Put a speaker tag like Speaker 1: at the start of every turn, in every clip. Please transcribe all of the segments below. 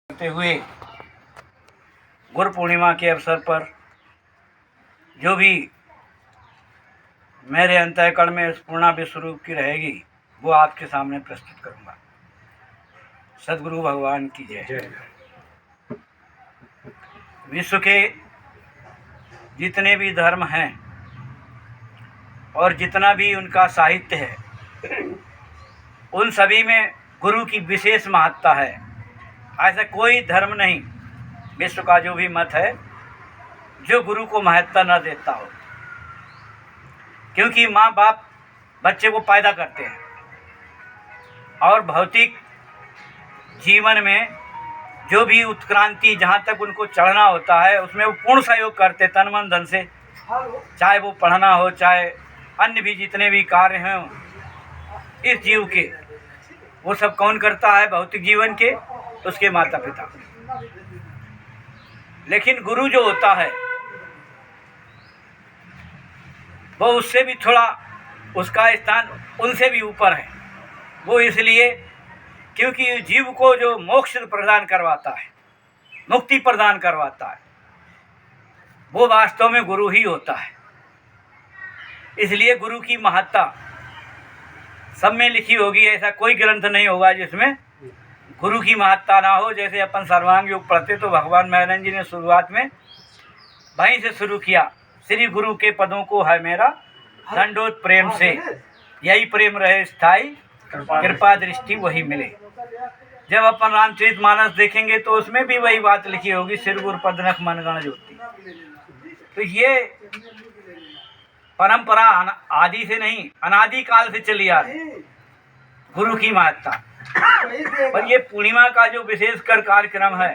Speaker 1: करते हुए गुरु पूर्णिमा के अवसर पर जो भी मेरे अंतःकरण में पूर्णा विश्वरूप की रहेगी वो आपके सामने प्रस्तुत करूंगा। सद्गुरु भगवान की जय। विश्व के जितने भी धर्म हैं और जितना भी उनका साहित्य है, उन सभी में गुरु की विशेष महत्ता है। ऐसा कोई धर्म नहीं विश्व का जो भी मत है जो गुरु को महत्ता न देता हो, क्योंकि माँ बाप बच्चे को पैदा करते हैं और भौतिक जीवन में जो भी उत्क्रांति जहाँ तक उनको चढ़ना होता है उसमें वो पूर्ण सहयोग करते तन मन धन से, चाहे वो पढ़ना हो चाहे अन्य भी जितने भी कार्य हैं इस जीव के, वो सब कौन करता है भौतिक जीवन के? उसके माता पिता। लेकिन गुरु जो होता है वो उससे भी थोड़ा, उसका स्थान उनसे भी ऊपर है। वो इसलिए क्योंकि जीव को जो मोक्ष प्रदान करवाता है, मुक्ति प्रदान करवाता है, वो वास्तव में गुरु ही होता है। इसलिए गुरु की महत्ता सब में लिखी होगी, ऐसा कोई ग्रंथ नहीं होगा जिसमें गुरु की महत्ता ना हो। जैसे अपन सर्वांग योग पढ़ते तो भगवान महाराज जी ने शुरुआत में वहीं से शुरू किया, श्री गुरु के पदों को है मेरा दंडोत प्रेम से, यही प्रेम रहे स्थाई, कृपा दृष्टि वही मिले। जब अपन रामचरितमानस देखेंगे तो उसमें भी वही बात लिखी होगी, श्री गुरु पदनख मनगण ज्योति। तो ये परंपरा आदि से नहीं अनादि काल से चली आ रही गुरु की महत्ता। पर ये पूर्णिमा का जो विशेष कर कार्यक्रम है,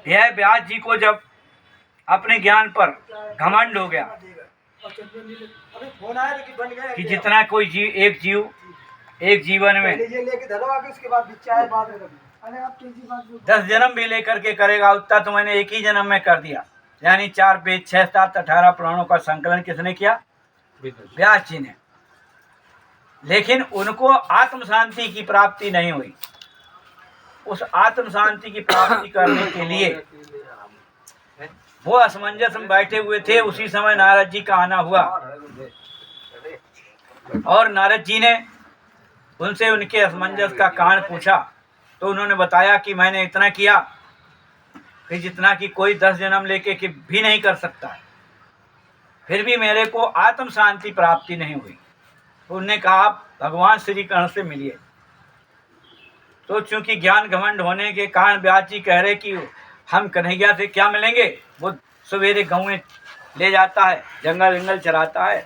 Speaker 1: यह व्यास जी को जब अपने ज्ञान पर घमंड हो गया कि जितना कोई जीव एक जीवन में 10 जन्म भी लेकर के करेगा उतना तो मैंने एक ही जन्म में कर दिया। यानी 4 पेज 6 7 18 पुराणों का संकलन किसने किया? व्यास जी ने। लेकिन उनको आत्म शांति की प्राप्ति नहीं हुई। उस आत्म शांति की प्राप्ति करने के लिए वो असमंजस में बैठे हुए थे। उसी समय नारद जी का आना हुआ और नारद जी ने उनसे उनके असमंजस का कारण पूछा तो उन्होंने बताया कि मैंने इतना किया कि जितना कि कोई 10 जन्म लेके कि भी नहीं कर सकता है, फिर भी मेरे को आत्म शांति प्राप्ति नहीं हुई। तो उन्होंने कहा आप भगवान श्री कृष्ण से मिलिए। तो चूंकि ज्ञान घमंड होने के कारण व्यास जी कह रहे कि हम कन्हैया से क्या मिलेंगे, वो सवेरे गाँव में ले जाता है, जंगल जंगल चराता है,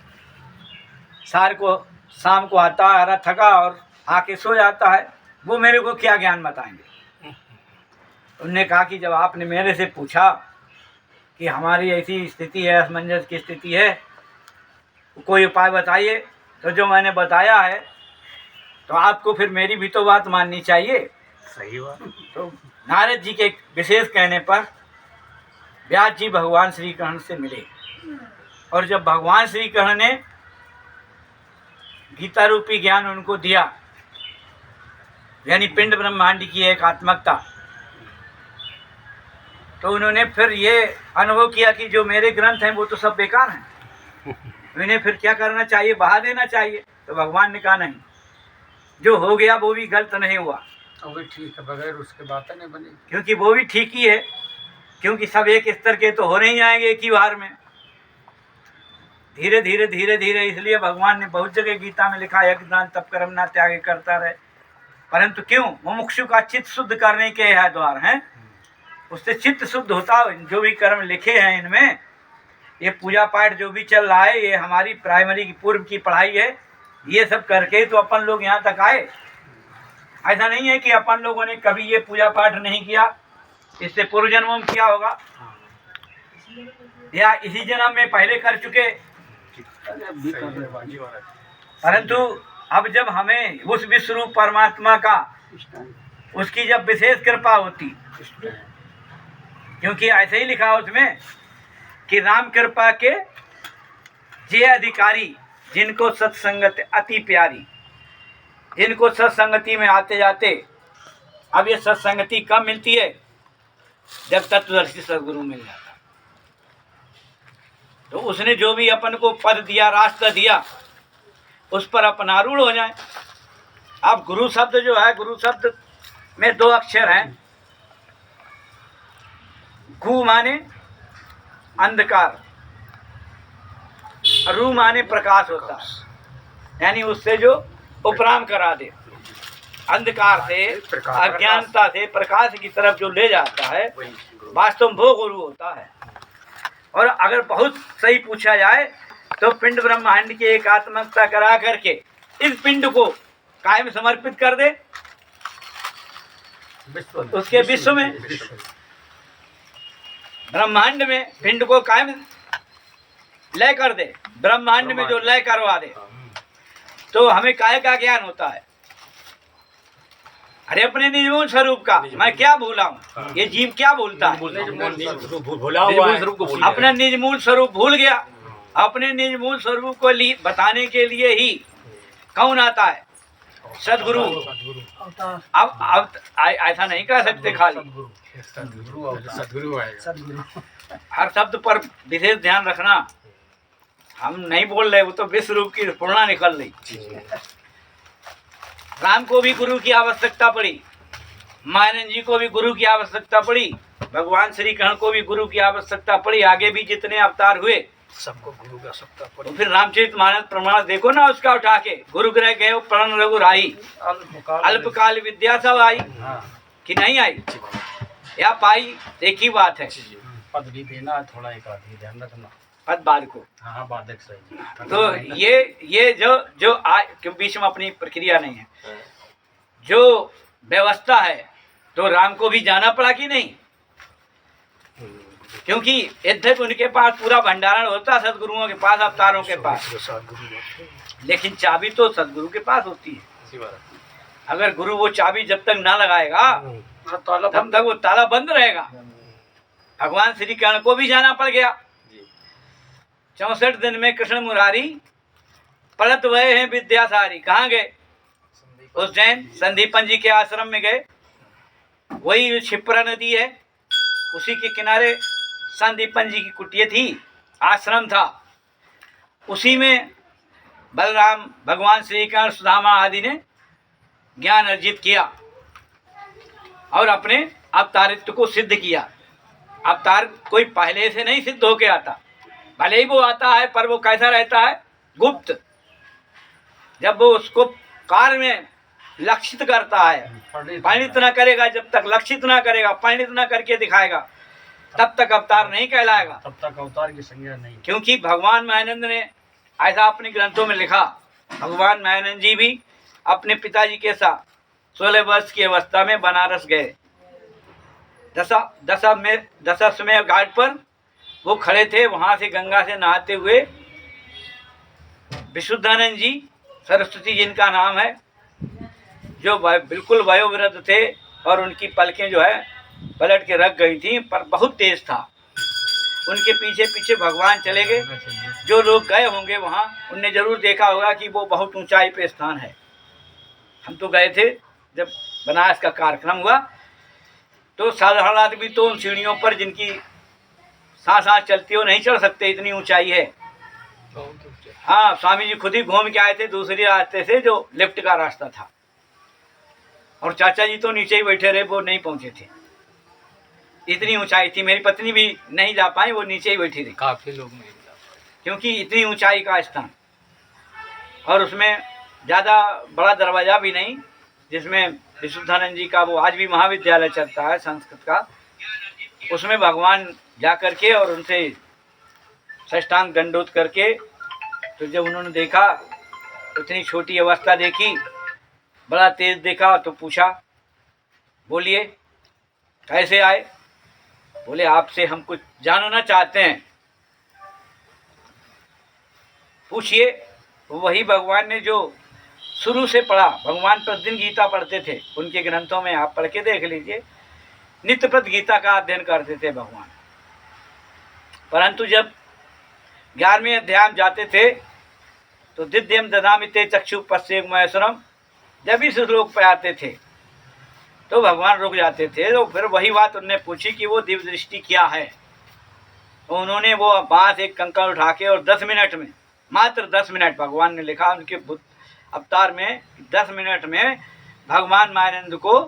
Speaker 1: सार को शाम को आता है हरा थका और आके सो जाता है, वो मेरे को क्या ज्ञान बताएंगे। उन्होंने कहा कि जब आपने मेरे से पूछा कि हमारी ऐसी स्थिति है, असमंजस की स्थिति है, कोई उपाय बताइए, तो जो मैंने बताया है तो आपको फिर मेरी भी तो बात माननी चाहिए।
Speaker 2: सही बात।
Speaker 1: तो नारद जी के विशेष कहने पर व्यास जी भगवान श्री कृष्ण से मिले और जब भगवान श्री कृष्ण ने गीता रूपी ज्ञान उनको दिया, यानी पिंड ब्रह्मांड की एक आत्मकता, तो उन्होंने फिर ये अनुभव किया कि जो मेरे ग्रंथ हैं वो तो सब बेकार हैं, इन्हें फिर क्या करना चाहिए, बहा देना चाहिए। तो भगवान ने कहा नहीं, जो हो गया वो भी गलत नहीं हुआ,
Speaker 2: वो ठीक है, बगैर उसके बातें नहीं बनी,
Speaker 1: क्योंकि वो भी ठीक ही है, क्योंकि सब एक स्तर के तो हो नहीं जाएंगे एक ही बार में, धीरे धीरे धीरे धीरे। इसलिए भगवान ने बहुत जगह गीता में लिखा है दान तप कर्म ना त्याग करता रहे, परंतु क्यों? मुमुक्षु का चित्त शुद्ध करने के यह द्वार हैं, उससे चित्त शुद्ध होता। जो भी कर्म लिखे हैं इनमें, ये पूजा पाठ जो भी चल रहा है, ये हमारी प्राइमरी की पूर्व की पढ़ाई है, ये सब करके तो अपन लोग यहाँ तक आए। ऐसा नहीं है कि अपन लोगों ने कभी ये पूजा पाठ नहीं किया, इससे पूर्व जन्मों में किया होगा या इसी जन्म में पहले कर चुके, परंतु अब जब हमें उस विश्वरूप परमात्मा का उसकी जब विशेष कृपा होती, क्योंकि ऐसे ही लिखा उसमें कि राम कृपा के जे अधिकारी जिनको सत्संगत अति प्यारी, जिनको सत्संगति में आते जाते अब ये सत्संगति कब मिलती है? जब तत्वदर्शी सदगुरु मिल जाता। तो उसने जो भी अपन को पद दिया, रास्ता दिया, उस पर अपन आरूढ़ हो जाए। अब गुरु शब्द जो है, गुरु शब्द में 2 अक्षर हैं। गु माने अंधकार, रू माने प्रकाश होता है, यानी उससे जो उपराम करा दे, अंधकार से, अज्ञानता से प्रकाश की तरफ जो ले जाता है, वास्तव में वो गुरु होता है। और अगर बहुत सही पूछा जाए तो पिंड ब्रह्मांड की एकात्मकता करा करके इस पिंड को कायम समर्पित कर दे उसके विश्व में, ब्रह्मांड में पिंड को कायम लय कर दे, ब्रह्मांड में जो लय करवा दे, तो हमें काय का ज्ञान होता है? अरे अपने निर्मूल स्वरूप का मैं क्या भूला हूँ, ये जीव क्या भूलता है? अपना निर्मूल स्वरूप भूल गया। अपने निर्मूल स्वरूप को बताने के लिए ही कौन आता है? सदगुरु। अब ऐसा नहीं कह सकते खाली
Speaker 2: सदगुरु आएगा।
Speaker 1: हर शब्द पर विशेष ध्यान रखना। हम नहीं बोल रहे, वो तो विश्व रूप की पूर्णा निकल रही। राम को भी गुरु की आवश्यकता पड़ी, मायानंद जी को भी गुरु की आवश्यकता पड़ी, भगवान श्री कृष्ण को भी गुरु की आवश्यकता पड़ी, आगे भी जितने अवतार हुए
Speaker 2: सबको गुरु की आवश्यकता पड़ी।
Speaker 1: तो फिर रामचरितमानस प्रमाण देखो ना उसका उठा के, गुरु ग्रह गए प्रण रघुराई, अल्पकाल विद्या सब आई कि नहीं आई या पाई, एक ही बात है।
Speaker 2: पद भी देना थोड़ा, एक आदमी ध्यान रखना
Speaker 1: पद बाद को।
Speaker 2: हाँ बात एक सही।
Speaker 1: तो ये जो क्यों बीच में अपनी प्रक्रिया नहीं है, जो व्यवस्था है, तो राम को भी जाना पड़ा कि नहीं? क्योंकि यद्यपि उनके पास पूरा भंडारण होता सदगुरुओं के पास, अवतारों के पास, लेकिन चाबी तो सदगुरु के पास होती है। अगर गुरु वो चाबी जब तक ना लगाएगा तब तक वो ताला बंद रहेगा। भगवान श्री कृष्ण को भी जाना पड़ गया। 64 दिन में कृष्ण मुरारी पलट गए हैं विद्यासारी। कहाँ गए? उज्जैन संदीपन जी के आश्रम में गए। वही क्षिप्रा नदी है, उसी के किनारे संदीपन जी की कुटिया थी, आश्रम था। उसी में बलराम, भगवान श्री कृष्ण, सुदामा आदि ने ज्ञान अर्जित किया और अपने अवतारित्व को सिद्ध किया। अवतार कोई पहले से नहीं सिद्ध होके आता, भले ही वो आता है, पर वो कैसा रहता है? गुप्त। जब वो उसको कार्य में लक्षित करता है, परिणित न करेगा, जब तक लक्षित ना करेगा, परिणित न करके दिखाएगा, तब तक अवतार नहीं कहलाएगा,
Speaker 2: तब तक अवतार की संज्ञा नहीं।
Speaker 1: क्योंकि भगवान मायानंद ने ऐसा अपने ग्रंथों में लिखा। भगवान मायानंद जी भी अपने पिताजी के साथ 16 वर्ष की अवस्था में बनारस गए। दशाश्वमेध घाट पर वो खड़े थे, वहां से गंगा से नहाते हुए विशुद्धानंद जी, सरस्वती जिनका नाम है, जो बिल्कुल वयोवृद्ध थे और उनकी पलकें जो है पलट के रख गई थी, पर बहुत तेज था। उनके पीछे पीछे भगवान चले गए। जो लोग गए होंगे वहाँ, उनने जरूर देखा होगा कि वो बहुत ऊंचाई पे स्थान है। हम तो गए थे जब बनारस का कार्यक्रम हुआ, तो साधारण आदमी तो उन सीढ़ियों पर जिनकी सांस चलती हो नहीं चढ़ सकते, इतनी ऊंचाई है। हाँ, स्वामी जी खुद ही घूम के आए थे दूसरी रास्ते से, जो लिफ्ट का रास्ता था, और चाचा जी तो नीचे ही बैठे रहे, वो नहीं पहुंचे थे। इतनी ऊंचाई थी। मेरी पत्नी भी नहीं जा पाई, वो नीचे ही बैठी रही।
Speaker 2: काफी लोग नहीं जा पाए,
Speaker 1: क्योंकि इतनी ऊंचाई का स्थान, और उसमें ज़्यादा बड़ा दरवाज़ा भी नहीं, जिसमें विशुद्धानंद जी का वो आज भी महाविद्यालय चलता है संस्कृत का, उसमें भगवान जा करके और उनसे साष्टांग दंडोत करके, तो जब उन्होंने देखा, उतनी छोटी अवस्था देखी, बड़ा तेज देखा, तो पूछा, बोलिए कैसे आए? बोले आपसे हम कुछ जानना चाहते हैं, पूछिए। वही भगवान ने जो शुरू से पढ़ा, भगवान प्रतिदिन गीता पढ़ते थे, उनके ग्रंथों में आप पढ़ के देख लीजिए, नित्य प्रति गीता का अध्ययन करते थे भगवान। परंतु जब 11वें अध्याय में जाते थे तो दिव्यम ददामिते चक्षु पश्चेक महेश्वरम, जब इस श्लोक पर आते थे तो भगवान रुक जाते थे। तो फिर वही बात उनने पूछी कि वो दिव्य दृष्टि क्या है। तो उन्होंने वो वहाँ से एक कंकड़ उठा के और 10 मिनट में, मात्र 10 मिनट, भगवान ने लिखा उनके अवतार में 10 मिनट में भगवान मायानंद को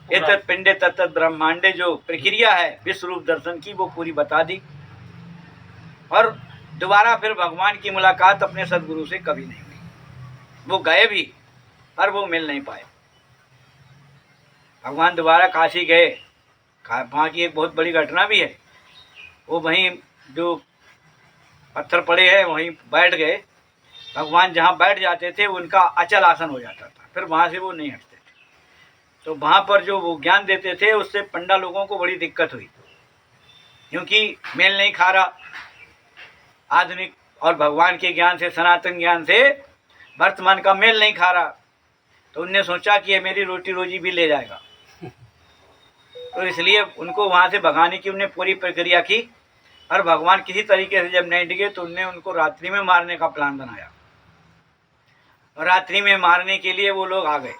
Speaker 1: एतत् पिंडे तत्त ब्रह्मांडे जो प्रक्रिया है विश्व रूप दर्शन की वो पूरी बता दी। और दोबारा फिर भगवान की मुलाकात अपने सदगुरु से कभी नहीं हुई। वो गए भी पर वो मिल नहीं पाए। भगवान दोबारा काशी गए, वहाँ की एक बहुत बड़ी घटना भी है। वो वहीं जो पत्थर पड़े हैं वहीं बैठ गए। भगवान जहाँ बैठ जाते थे उनका अचल आसन हो जाता था, फिर वहाँ से वो नहीं हटते थे। तो वहाँ पर जो वो ज्ञान देते थे उससे पंडा लोगों को बड़ी दिक्कत हुई, क्योंकि मेल नहीं खा रहा आधुनिक और भगवान के ज्ञान से, सनातन ज्ञान से वर्तमान का मेल नहीं खा रहा। तो उनने सोचा कि ये मेरी रोटी रोजी भी ले जाएगा, तो इसलिए उनको वहाँ से भगाने की उन्हें पूरी प्रक्रिया की। और भगवान किसी तरीके से जब नहीं डिगे तो उनने उनको रात्रि में मारने का प्लान बनाया। और रात्रि में मारने के लिए वो लोग आ गए।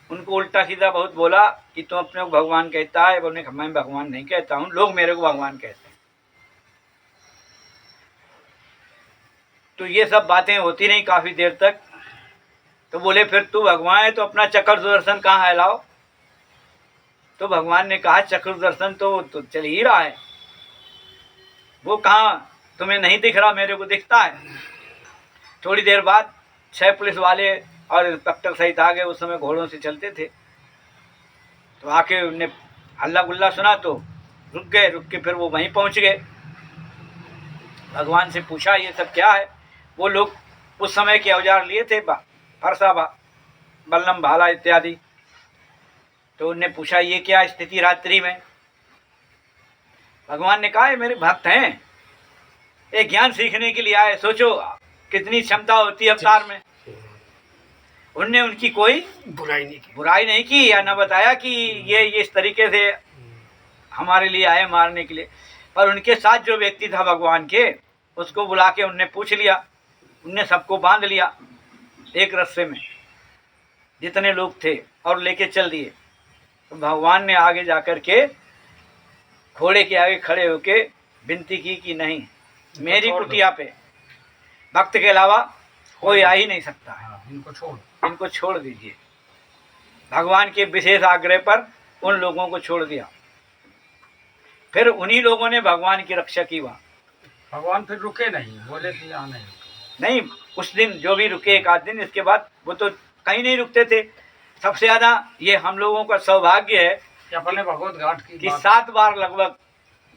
Speaker 1: उनको उल्टा सीधा बहुत बोला कि तुम अपने को भगवान कहता है। बोलने का मैं भगवान नहीं कहता हूँ, लोग मेरे को भगवान कहते हैं। तो ये सब बातें होती नहीं काफ़ी देर तक। तो बोले फिर तू भगवान है तो अपना चक्र सुदर्शन कहाँ है, लाओ। तो भगवान ने कहा चक्र सुदर्शन तो चल ही रहा है, वो कहाँ तुम्हें नहीं दिख रहा, मेरे को दिखता है। थोड़ी देर बाद 6 पुलिस वाले और इंस्पेक्टर सहित आ गए। उस समय घोड़ों से चलते थे। तो आके उनने हल्ला गुल्ला सुना तो रुक गए। रुक के फिर वो वहीं पहुंच गए। भगवान से पूछा ये सब क्या है। वो लोग उस समय के औजार लिए थे, फरसा, बल्लम, भाला इत्यादि। तो उनने पूछा ये क्या स्थिति रात्रि में। भगवान ने कहा ये मेरे भक्त हैं, ये ज्ञान सीखने के लिए आए। सोचो कितनी क्षमता होती है अवतार में। उनने उनकी कोई बुराई नहीं की या न बताया कि ये इस तरीके से हमारे लिए आए मारने के लिए। पर उनके साथ जो व्यक्ति था भगवान के, उसको बुला के उनने पूछ लिया। उनने सबको बांध लिया एक रस्से में, जितने लोग थे, और लेके चल दिए। तो भगवान ने आगे जाकर के घोड़े के आगे खड़े होके विनती की कि नहीं, मेरी कुटिया पे भक्त के अलावा कोई आ ही नहीं सकता है, इनको छोड़ दीजिए। भगवान के विशेष आग्रह पर उन लोगों को छोड़ दिया। फिर उन्हीं लोगों ने भगवान की रक्षा की। वहाँ
Speaker 2: भगवान फिर रुके नहीं, बोले कि यहाँ
Speaker 1: नहीं, उस दिन जो भी रुके एक आध दिन, इसके बाद वो तो कहीं नहीं रुकते थे। सबसे ज़्यादा ये हम लोगों का सौभाग्य है
Speaker 2: कि अपने भगवत घाट की
Speaker 1: 7 बार लगभग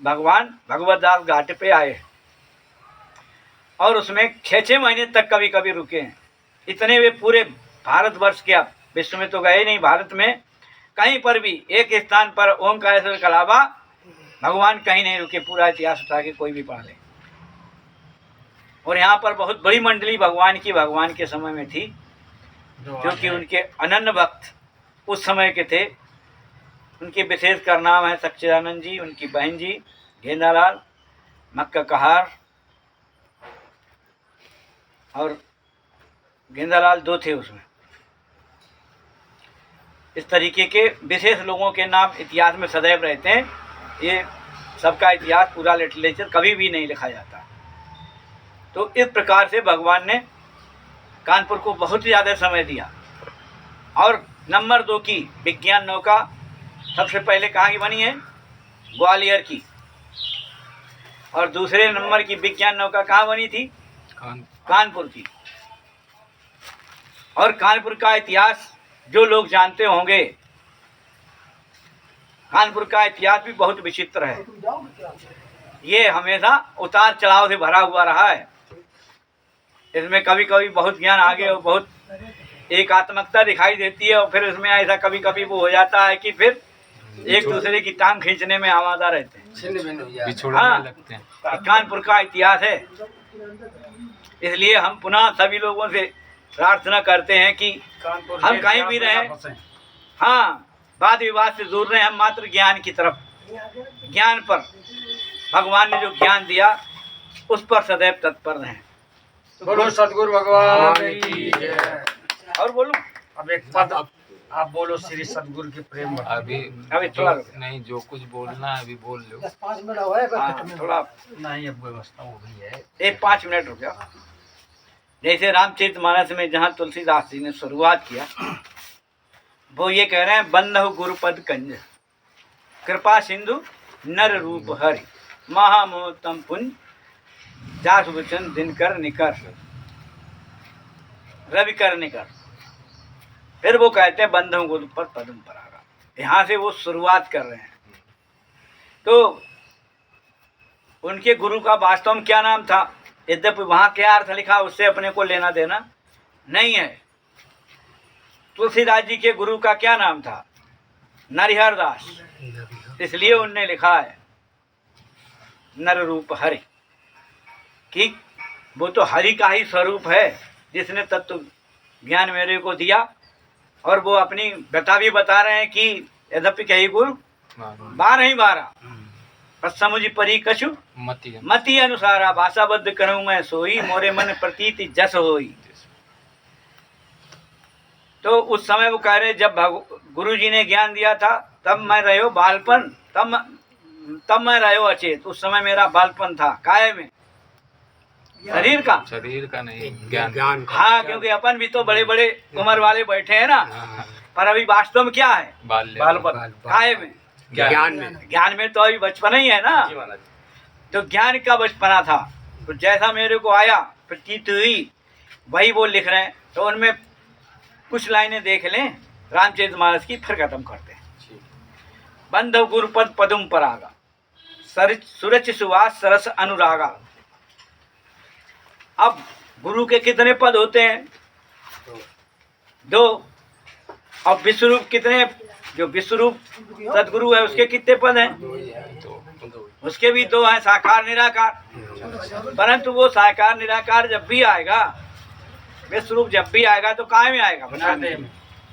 Speaker 1: भगवान भगवत दास घाट पे आए, और उसमें 6-6 महीने तक कभी कभी रुके हैं। इतने वे पूरे भारतवर्ष के, अब विश्व में तो गए नहीं, भारत में कहीं पर भी एक स्थान पर ओमकारेश्वर के अलावा भगवान कहीं नहीं रुके। पूरा इतिहास उठा के कोई भी पढ़ ले। और यहाँ पर बहुत बड़ी मंडली भगवान की भगवान के समय में थी, जो कि उनके अनन्य भक्त उस समय के थे। उनके विशेषकर नाम है सच्चिदानंद जी, उनकी बहन जी गेंदालाल, मक्का कहार, और गेंदालाल 2 थे उसमें। इस तरीके के विशेष लोगों के नाम इतिहास में सदैव रहते हैं। ये सबका इतिहास पूरा लिटरेचर कभी भी नहीं लिखा जाता। तो इस प्रकार से भगवान ने कानपुर को बहुत ज़्यादा समय दिया। और नंबर 2 की विज्ञान नौका सबसे पहले कहाँ की बनी है, ग्वालियर की। और दूसरे नंबर की विज्ञान नौका कहाँ बनी थी, कानपुर की। और कानपुर का इतिहास जो लोग जानते होंगे, कानपुर का इतिहास भी बहुत विचित्र है। ये हमेशा उतार चढ़ाव से भरा हुआ रहा है। इसमें कभी कभी बहुत ज्ञान आगे और बहुत एकात्मकता दिखाई देती है, और फिर इसमें ऐसा कभी कभी वो हो जाता है कि फिर एक दूसरे की टांग खींचने में आमादा रहते हैं। हाँ, कानपुर का इतिहास है। इसलिए हम पुनः सभी लोगों से प्रार्थना करते हैं कि हम कहीं भी रहें, हाँ, वाद विवाद से दूर रहें। हम मात्र ज्ञान की तरफ, ज्ञान पर, भगवान ने जो ज्ञान दिया उस पर सदैव तत्पर रहें।
Speaker 2: बोलो सतगुरु भगवान की जय।
Speaker 1: और बोलूं,
Speaker 2: अब एक पद आप बोलो श्री सदगुरु के प्रेम बताओ।
Speaker 1: अभी थोड़ा रुको।
Speaker 3: नहीं, जो कुछ बोलना है अभी बोल लो।
Speaker 4: 5 मिनट हुआ है,
Speaker 1: हाँ, थोड़ा
Speaker 2: नहीं अब व्यवस्था हो गई है।
Speaker 1: एक 5 मिनट रुक जाओ। जैसे रामचरितमानस में जहाँ तुलसीदास जी ने शुरुआत किया, वो ये कह रहे हैं, बंधु गुरुपद कंज कृपा सिंधु नर रूप हरि महामोतम पुंज जास वचन दिनकर निकर रवि कर निकर। फिर वो कहते हैं बंधु गुरुपद पदम परागा। यहाँ से वो शुरुआत कर रहे हैं। तो उनके गुरु का वास्तव में क्या नाम था, यद्यपि वहाँ क्या अर्थ लिखा उससे अपने को लेना देना नहीं है। तुलसीदास जी के गुरु का क्या नाम था, नरिहर दास, इसलिए उनने लिखा है नर रूप हरि, कि वो तो हरि का ही स्वरूप है जिसने तत्व ज्ञान मेरे को दिया। और वो अपनी भी बता रहे हैं कि यद्यपि कही गुरु 12 पर समुझ परी कछु मति अनुसारा भाषाबद्ध करूँ मैं सोई मोरे मन प्रतीति जस होई। तो उस समय वो कह रहे जब गुरु जी ने ज्ञान दिया था तब मैं रहो बालपन, तब मैं रहो अचेत। उस समय मेरा बालपन था काय में, शरीर का
Speaker 3: नहीं, ज्ञान का।
Speaker 1: हाँ, क्योंकि अपन भी तो बड़े बड़े उम्र वाले बैठे हैं ना, पर अभी वास्तव में क्या है, बालपन काय में, ज्ञान में तो अभी बचपना ही है ना। तो ज्ञान का बचपना था, तो जैसा मेरे को आया प्रतीत हुई वही वो लिख रहे हैं। तो उनमें कुछ लाइनें देख लें रामचरितमानस की, फिर खत्म करते हैं। बंधव गुरुपद पदुम परागा सुरच सुवास सरस अनुरागा। अब गुरु के कितने पद होते हैं, 2। अब विश्वरूप कितने, जो विश्वरूप सदगुरु है उसके कितने पद हैं, उसके भी 2 हैं, साकार निराकार। परंतु वो साकार निराकार जब भी आएगा, विश्वरूप जब भी आएगा तो काय में आएगा,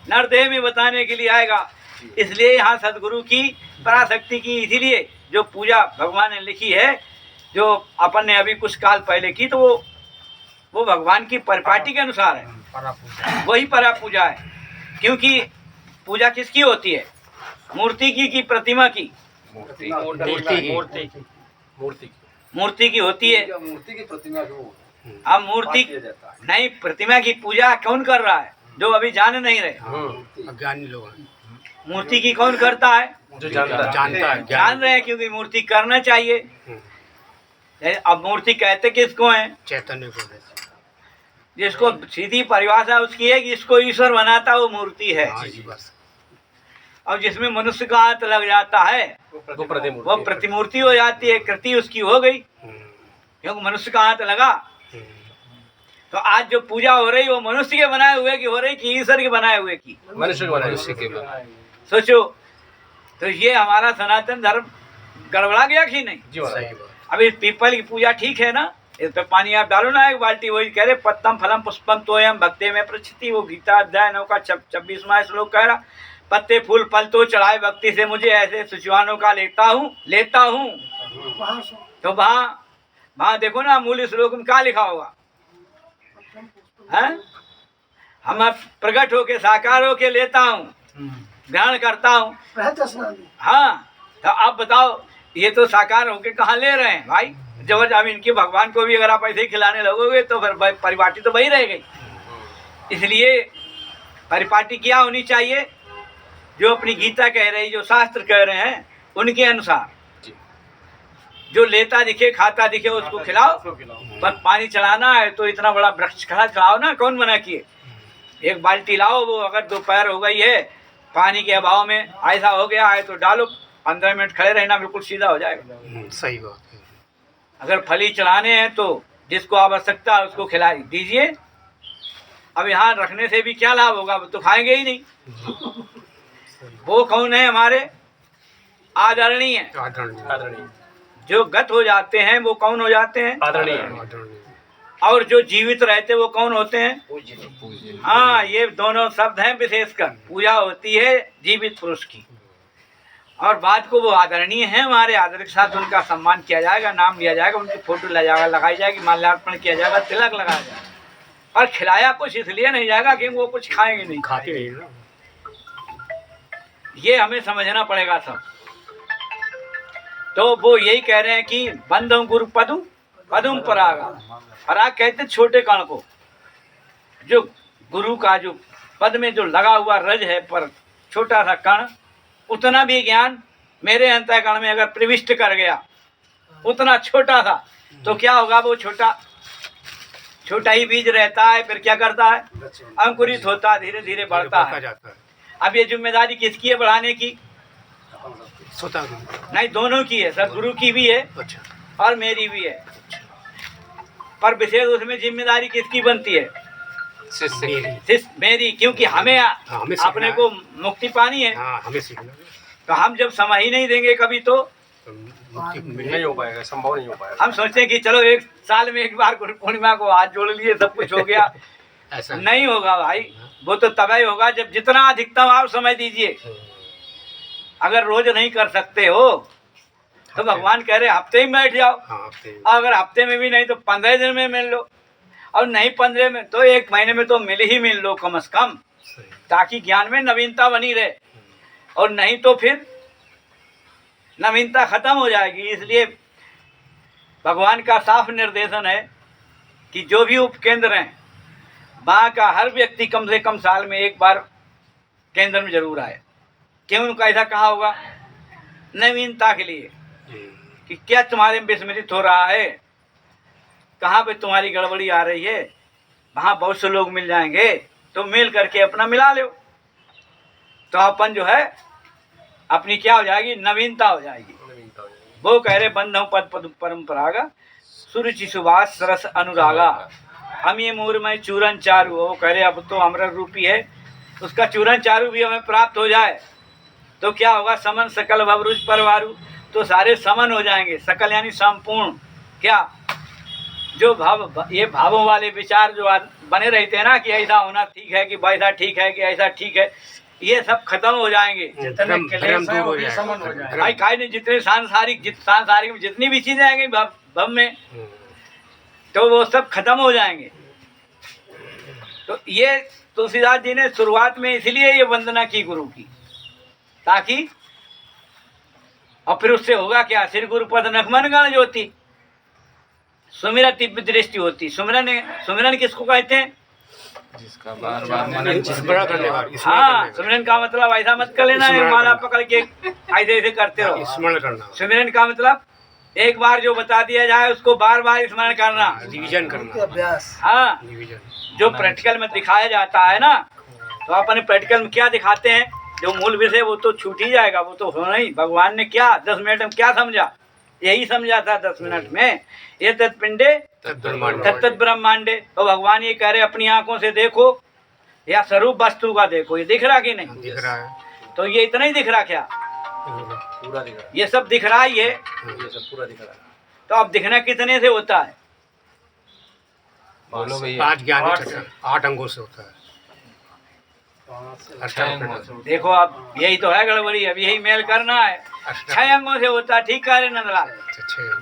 Speaker 1: नरदेह में बताने के लिए आएगा। इसलिए यहाँ सदगुरु की पराशक्ति की इसीलिए जो पूजा भगवान ने लिखी है, जो अपन ने अभी कुछ काल पहले की, तो वो भगवान की परिपाटी के अनुसार है, वही परा पूजा है। क्योंकि पूजा किसकी होती है, मूर्ति की प्रतिमा की, मूर्ति की होती है।
Speaker 4: मूर्ति की प्रतिमा को
Speaker 1: अब मूर्ति नहीं, प्रतिमा की पूजा कौन कर रहा है, जो अभी जान नहीं रहे,
Speaker 4: अज्ञानी लोग हैं।
Speaker 1: मूर्ति की कौन करता है,
Speaker 4: जो जानता है,
Speaker 1: जान रहे हैं, क्योंकि मूर्ति करना चाहिए। अब मूर्ति कहते किसको है,
Speaker 4: चैतन्य को।
Speaker 1: जिसको सीधी परिभाषा उसकी है कि इसको ईश्वर बनाता वो मूर्ति है। और जिसमें मनुष्य का हाथ लग जाता है वो प्रतिमूर्ति हो जाती है, कृति उसकी हो गई, क्योंकि मनुष्य का हाथ लगा। तो आज जो पूजा हो रही वो मनुष्य के बनाए हुए की हो रही कि ईश्वर के बनाए हुए की,
Speaker 3: मनुष्य के बनाए।
Speaker 1: सोचो, तो ये हमारा सनातन धर्म गड़बड़ा गया कि नहीं। अभी पीपल की पूजा ठीक है ना, इस पे पानी आप डालो ना एक बाल्टी, वही कह रहे पत्तम फलम पुष्पम तोयम भक्ति में प्रचिति। वो गीता अध्याय 9 का 26वां श्लोक कह रहा, पत्ते फूल फल तो चढ़ाए भक्ति से मुझे, ऐसे सुचवानों का लेता हूँ। तो वहाँ देखो ना मूल श्लोक में क्या लिखा होगा, है हम प्रकट होके साकार होके लेता हूँ, ध्यान करता हूँ। हाँ, तो आप बताओ, ये तो साकार होके कहाँ ले रहे हैं भाई। जब इनके भगवान को भी अगर आप ऐसे ही खिलाने लगोगे तो फिर परिपाटी तो वही रह गई। इसलिए परिपाटी क्या होनी चाहिए, जो अपनी गीता कह रही, जो शास्त्र कह रहे हैं उनके अनुसार। जो लेता दिखे खाता दिखे उसको खिलाओ, पर पानी चलाना है तो इतना बड़ा वृक्ष खड़ा चलाओ ना, कौन मना किए। एक बाल्टी लाओ, वो अगर दोपहर हो गई है पानी के अभाव में ऐसा हो गया है तो डालो, 15 मिनट खड़े रहना, बिल्कुल सीधा हो जाएगा।
Speaker 4: सही बात है।
Speaker 1: अगर फली चलाने हैं तो जिसको आवश्यकता है उसको खिला दीजिए। अब यहाँ रखने से भी क्या लाभ होगा, वो तो खाएंगे ही नहीं। वो कौन है, हमारे आदरणीय। जो गत हो जाते हैं वो कौन हो जाते हैं, आदरणीय। और जो जीवित रहते वो कौन होते हैं, हाँ, ये दोनों शब्द हैं। विशेषकर पूजा होती है जीवित पुरुष की, और बाद को वो आदरणीय है हमारे, आदर के साथ उनका सम्मान किया जाएगा, नाम लिया जाएगा, उनकी फोटो लगाई जाएगी, माल्यार्पण किया जाएगा, तिलक लगाया जाएगा। और खिलाया कुछ इसलिए नहीं जाएगा कि वो कुछ खाएंगे नहीं,
Speaker 4: खाते नहीं ना।
Speaker 1: ये हमें समझना पड़ेगा सब। तो वो यही कह रहे हैं कि बंधं गुरु पदुम परागा। पराग कहते छोटे कण को, जो गुरु का जो पद में जो लगा हुआ रज है पर छोटा सा कण, उतना भी ज्ञान मेरे अंतःकरण में अगर प्रविष्ट कर गया, उतना छोटा सा, तो क्या होगा? वो छोटा ही बीज रहता है, फिर क्या करता है? अंकुरित होता, धीरे धीरे बढ़ता है।
Speaker 4: जाता है
Speaker 1: अब ये जिम्मेदारी किसकी है बढ़ाने की?
Speaker 4: स्वतः।
Speaker 1: नहीं, दोनों की है, सदगुरु की भी है
Speaker 4: अच्छा।
Speaker 1: और मेरी भी है। पर विशेष उसमें जिम्मेदारी किसकी बनती है?
Speaker 3: शिष्य की।
Speaker 1: सिर्फ मेरी, क्योंकि हमें
Speaker 4: हमें सीखना
Speaker 1: अपने
Speaker 4: है।
Speaker 1: को मुक्ति पानी है।
Speaker 4: हाँ, हमें सीखना है।
Speaker 1: तो हम जब समय ही नहीं देंगे कभी, तो
Speaker 4: तो मुक्ति
Speaker 5: नहीं हो पाएगा, संभव नहीं हो पाएगा।
Speaker 1: हम सोचते हैं कि चलो एक साल में एक बार गुरु पूर्णिमा को हाथ जोड़ लिए, सब कुछ हो गया।
Speaker 4: ऐसा
Speaker 1: नहीं होगा भाई, वो तो तभी होगा जब जितना अधिकतम आप समय दीजिए। अगर रोज नहीं कर सकते हो तो भगवान कह रहे हफ्ते ही बैठ जाओ।
Speaker 4: हाँ, हफ्ते
Speaker 1: अगर हफ्ते में भी नहीं तो 15 दिन में मिल लो, और नहीं 15 में तो 1 महीने में तो मिल लो कम से कम,
Speaker 4: सही।
Speaker 1: ताकि ज्ञान में नवीनता बनी रहे। और नहीं तो फिर नवीनता खत्म हो जाएगी। इसलिए भगवान का साफ निर्देशन है कि जो भी उपकेंद्र हैं, वहाँ का हर व्यक्ति कम से कम साल में एक बार केंद्र में जरूर आए। क्यों उनका ऐसा कहा होगा? नवीनता के लिए, कि क्या तुम्हारे में विस्मृत हो रहा है, कहाँ पे तुम्हारी गड़बड़ी आ रही है। वहाँ बहुत से लोग मिल जाएंगे, तो मिल करके अपना मिला लो, तो अपन जो है अपनी क्या हो जाएगी? नवीनता हो जाएगी। वो कह रहे बंधं पद परंपरागा सुरुचि सुवास सरस अनुरागा। हम ये मूरमय चूरन चारू, वो कह रहे अब तो अमृत रूपी है, उसका चूरन चारू भी हमें प्राप्त हो जाए तो क्या होगा? समन सकल भवरुज परवारू, तो सारे समन हो जाएंगे। सकल यानी संपूर्ण। क्या? जो भाव, ये भावों वाले विचार जो बने रहते हैं ना, कि ऐसा होना ठीक है, कि वैसा ठीक है, कि ऐसा ठीक है, ये सब खत्म हो जाएंगे।
Speaker 2: जितने क्लेश हैं वो भी समन हो जाए।
Speaker 1: भाई काहे नहीं, जितने सांसारिक में जितनी भी चीजें आएंगी भव में, तो वो सब खत्म हो जाएंगे। तो ये तुलसीदास जी ने शुरुआत में इसलिए ये वंदना की गुरु की, ताकि और फिर उससे होगा क्या? श्री गुरुपद नखमन गण ज्योति सुमिरन दिव्य दृष्टि होती। सुमिरन किसको कहते हैं?
Speaker 3: जिसका बार बार मनन
Speaker 4: स्मरण करने वाला,
Speaker 1: हाँ, सुमिरन का मतलब ऐसा मत कर लेना है माला पकड़ के ऐसे ऐसे करते रहो।
Speaker 4: स्मरण करना,
Speaker 1: सुमिरन का मतलब एक बार जो बता दिया जाए उसको बार बार स्मरण करना,
Speaker 4: रिवीजन करना,
Speaker 2: अभ्यास।
Speaker 1: हाँ।
Speaker 4: रिवीजन।
Speaker 1: जो प्रैक्टिकल में दिखाया जाता है ना, तो अपने प्रैक्टिकल में क्या दिखाते हैं? जो मूल विषय वो तो छूट ही जाएगा, वो तो होना ही। भगवान ने क्या 10 मिनट में क्या समझा? यही समझा था 10 मिनट में, ये तत्पिंडे तत्त ब्रह्मांडे। तो भगवान ये कह रहे अपनी आंखों से देखो, या स्वरूप वस्तु का देखो, ये दिख रहा कि नहीं?
Speaker 4: दिख रहा है,
Speaker 1: तो ये इतना ही दिख रहा क्या?
Speaker 5: पूरा दिख रहा
Speaker 1: ये सब दिख रहा ही है।
Speaker 5: है, ये सब पूरा दिख रहा है।
Speaker 1: तो अब दिखना कितने से होता है?
Speaker 3: बोलो भैया।
Speaker 4: 5 ज्ञान 8 अंगों से होता है।
Speaker 1: देखो अब यही तो है गड़बड़ी, अब यही मेल करना है। 6 अंगों से होता है, ठीक कह रहे नंदलाल।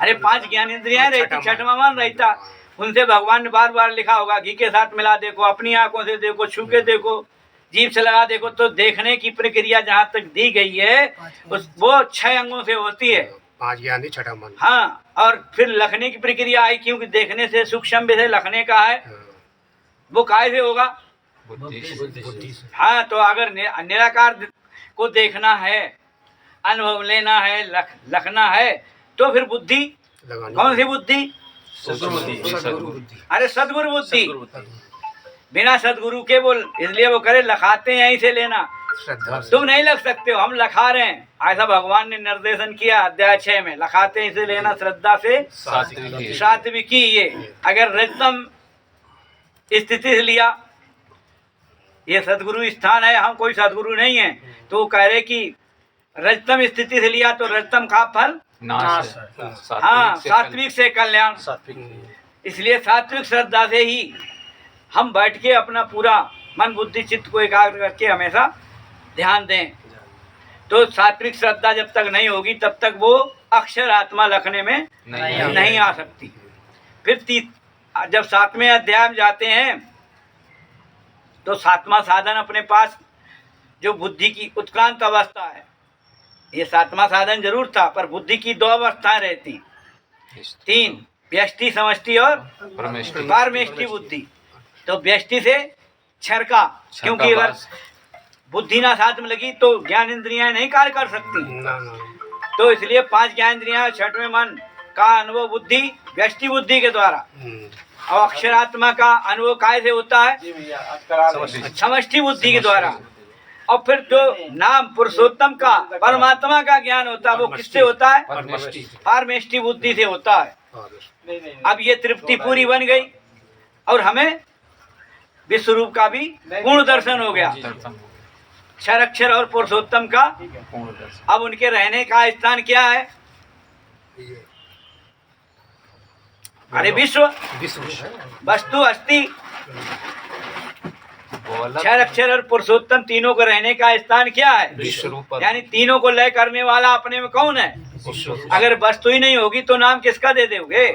Speaker 1: अरे 5 ज्ञान इंद्रियां रहती, 6वां मन रहता, उनसे भगवान ने बार बार लिखा होगा घी के साथ मिला देखो, अपनी आंखों से देखो, छू के देखो, जीभ से लगा देखो। तो देखने की प्रक्रिया जहाँ तक दी गई है वो 6 अंगों से होती है।
Speaker 4: 5 ज्ञान 6वां मन।
Speaker 1: हाँ, और फिर लखने की प्रक्रिया आई, क्योंकि देखने से सूक्ष्म विषय लखने का है, वो काहे से होगा?
Speaker 3: बुद्धि
Speaker 4: बुद्धि से।
Speaker 1: हाँ, तो अगर निराकार को देखना है, अनुभव लेना है, लखना है, तो फिर बुद्धि कौन सी बुद्धि?
Speaker 3: सद्बुद्धि।
Speaker 1: अरे सदगुरु बुद्धि। बिना सदगुरु के बोल, इसलिए वो करे लखाते हैं यहीं से लेना।
Speaker 4: श्रद्धा से।
Speaker 1: तुम नहीं लग सकते हो, हम लखा रहे हैं। ऐसा भगवान ने निर्देशन किया अध्याय 6 में, लखाते हैं इसे लेना श्रद्धा से
Speaker 3: सात्विकी।
Speaker 1: सात्विकी। ये अगर रजतम स्थिति से लिया, ये सदगुरु स्थान है, हम कोई सदगुरु नहीं है, तो वो कह रहे कि रजतम स्थिति से लिया तो रजतम का फल
Speaker 3: नाश है।
Speaker 1: हाँ, सात्विक से कल्याण।
Speaker 5: सात्विक
Speaker 1: इसलिए सात्विक श्रद्धा से ही हम बैठ के अपना पूरा मन बुद्धि चित्त को एकाग्र करके हमेशा ध्यान दें। तो सात्विक श्रद्धा जब तक नहीं होगी तब तक वो अक्षर आत्मा लखने में नहीं आ सकती। फिर जब 7वें अध्याय में जाते हैं तो 7वां साधन अपने पास जो बुद्धि की उत्क्रांत अवस्था है। ये सातवां साधन जरूर था, पर बुद्धि की 2 अवस्थाएं रहती, 3, व्यष्टि, समष्टि और पारमेष्टि बुद्धि। तो व्यष्टि से क्षर का, क्योंकि अगर बुद्धि ना साथ में लगी तो ज्ञान इंद्रियां नहीं कार्य कर सकती।
Speaker 4: ना ना
Speaker 1: तो इसलिए 5 ज्ञान इंद्रियां, 6वें मन का अनुभव बुद्धि, व्यष्टि बुद्धि के द्वारा, और अक्षरात्मा का अनुभव काय से होता है? समष्टि बुद्धि के द्वारा। और फिर जो नाम पुरुषोत्तम का, परमात्मा का ज्ञान होता है, वो किससे होता है? पारमेष्टि बुद्धि से होता है। अब ये तृप्ति पूरी बन गई और हमें विश्व रूप का भी पूर्ण दर्शन हो गया। क्षर, अक्षर और पुरुषोत्तम का अब उनके रहने का स्थान क्या है? अरे विश्व, वस्तु, अस्थि, क्षर, अक्षर और पुरुषोत्तम तीनों को रहने का स्थान क्या है? यानी तीनों को लय करने वाला अपने में कौन है? अगर वस्तु ही नहीं होगी तो नाम किसका दे दोगे?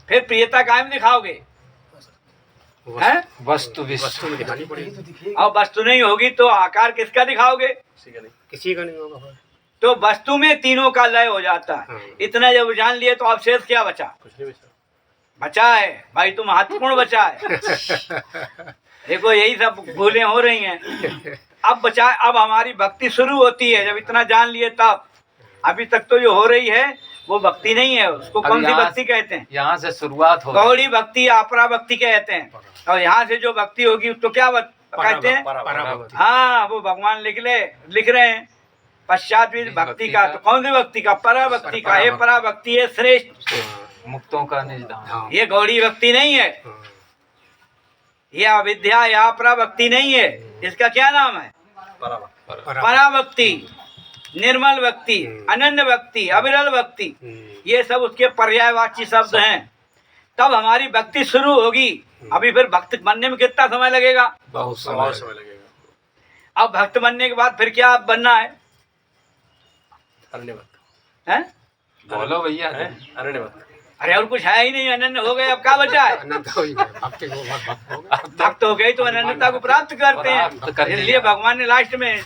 Speaker 1: फिर प्रियता कायम दिखाओगे हैं?
Speaker 4: वस्तु में दिखानी पड़ेगी।
Speaker 1: और वस्तु नहीं होगी तो आकार किसका दिखाओगे?
Speaker 4: किसी का नहीं होगा।
Speaker 1: तो वस्तु में तीनों का लय हो जाता है। इतना जब जान लिए तो अवशेष क्या बचा?
Speaker 5: कुछ नहीं बचा।
Speaker 1: बचा है भाई, तो महत्वपूर्ण बचा है। देखो यही सब भूलें हो रही हैं। अब बचा, अब हमारी भक्ति शुरू होती है जब इतना जान लिए तब। अभी तक तो जो हो रही है वो भक्ति नहीं है, उसको कौन सी भक्ति कहते हैं?
Speaker 3: यहाँ से शुरुआत हो
Speaker 1: गौड़ी भक्ति या अपरा भक्ति कहते हैं। और यहाँ से जो भक्ति होगी उसको क्या कहते हैं? हाँ, वो भगवान लिख रहे हैं पश्चात भक्ति का। तो कौन सी भक्ति का? परा भक्ति का। ये परा भक्ति है श्रेष्ठ,
Speaker 3: मुक्तों का निजधाम।
Speaker 1: ये गौड़ी भक्ति नहीं है, ये अविद्या या अपरा भक्ति नहीं है। इसका क्या नाम है? परा भक्ति, निर्मल भक्ति, अनन्य भक्ति, अविरल भक्ति, ये सब उसके पर्यायवाची शब्द हैं। तब हमारी भक्ति शुरू होगी। अभी फिर भक्त बनने में कितना समय लगेगा?
Speaker 4: बहुत
Speaker 5: समय लगेगा।
Speaker 1: अब भक्त बनने के बाद फिर क्या बनना है?
Speaker 5: अनन्य भक्त।
Speaker 1: हैं?
Speaker 3: बोलो भैया।
Speaker 5: अनन्य भक्त।
Speaker 1: अरे और कुछ है ही नहीं, अनन्य हो गए, अब क्या बचा है? भक्त हो गए तो अनन्यता को प्राप्त करते हैं। इसलिए भगवान ने लास्ट में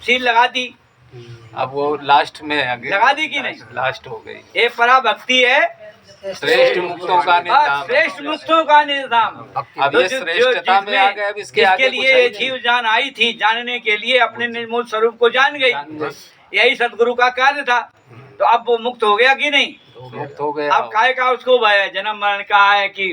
Speaker 1: सील लगा दी।
Speaker 3: अब वो लास्ट में आगे
Speaker 1: लगा दी कि नहीं?
Speaker 3: लास्ट हो गई।
Speaker 1: ये परा भक्ति है
Speaker 3: श्रेष्ठ मुक्तों का निजधाम।
Speaker 1: श्रेष्ठ मुक्तों का निजधाम।
Speaker 3: अब ये श्रेष्ठता में आ गए। अब इसके आगे कुछ
Speaker 1: लिए
Speaker 3: है
Speaker 1: जीव जान आई थी, जानने के लिए अपने निर्मूल स्वरूप को जान गई। यही सतगुरु का कार्य था। तो अब वो मुक्त हो गया कि नहीं?
Speaker 3: मुक्त हो गया।
Speaker 1: अब काय का उसको भय है? जन्म मरण का है कि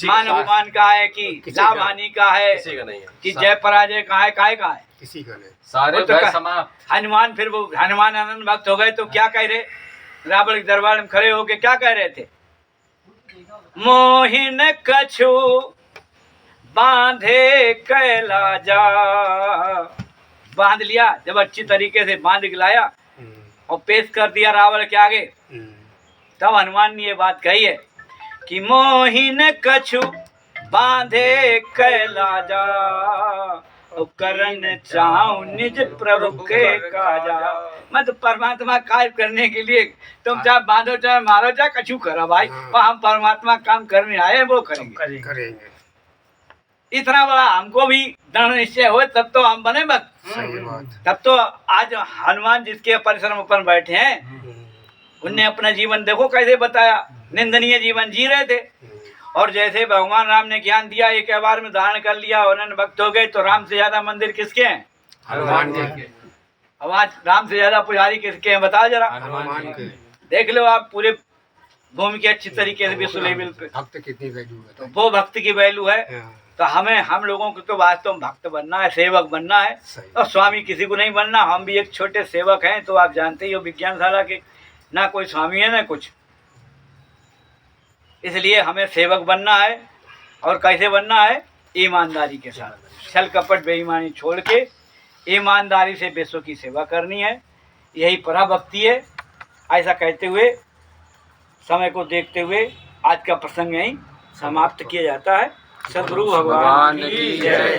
Speaker 1: मान अपमान का है कि लाभ हानि का है
Speaker 5: किसी का नहीं है।
Speaker 1: कि जय पराजय का है? काय का है?
Speaker 4: किसी का नहीं।
Speaker 3: सारे
Speaker 1: वो तो
Speaker 3: भय समाप्त।
Speaker 1: हनुमान, फिर वो हनुमान आनंद भक्त हो गए तो क्या कह रहे? रावण के दरबार में खड़े होके क्या कह रहे थे? मोहिन कछु बांधे कैला जा। बांध लिया, जब अच्छी तरीके से बांध के लाया और पेश कर दिया रावण के आगे, तब हनुमान ने ये बात कही है कि मोहिन कछु बांधे कैला जा, करन चाहूं निज प्रभु के काजा। मैं तो परमात्मा कार्य करने के लिए तुम चाहे बांधो चाहे मारो चाहे कछु करो भाई, पर हम परमात्मा काम करने आए वो करेंगे। इतना बड़ा हमको भी दृढ़ निश्चय हो तब तो हम बने भक्त। तब तो आज हनुमान जिसके परिश्रम पर बैठे हैं, उनने अपना जीवन देखो कैसे बताया। निंदनीय जीवन जी रहे थे, और जैसे भगवान राम ने ज्ञान दिया, एक बार में धारण कर लिया, उन्होंने भक्त हो गए। तो राम से ज्यादा मंदिर किसके हैं?
Speaker 4: हनुमान के।
Speaker 1: अब आज राम से ज्यादा पुजारी किसके हैं? बताओ जरा।
Speaker 4: हनुमान के।
Speaker 1: देख लो आप पूरे भूमि के अच्छी तरीके से विश्व लेवल पे
Speaker 4: भक्त कितनी वैल्यू है।
Speaker 1: तो वो भक्त की वैल्यू है। तो हम लोगों को तो वास्तव में भक्त बनना है, सेवक बनना है, और स्वामी किसी को नहीं बनना। हम भी एक छोटे सेवक हैं। तो आप जानते ही हो विज्ञानशाला के ना कोई स्वामी है ना कुछ। इसलिए हमें सेवक बनना है। और कैसे बनना है? ईमानदारी के साथ, छल कपट बेईमानी छोड़ के ईमानदारी से विश्व की सेवा करनी है। यही पराभक्ति है। ऐसा कहते हुए, समय को देखते हुए आज का प्रसंग यहीं समाप्त किया जाता है। सद्गुरु भगवान की जय।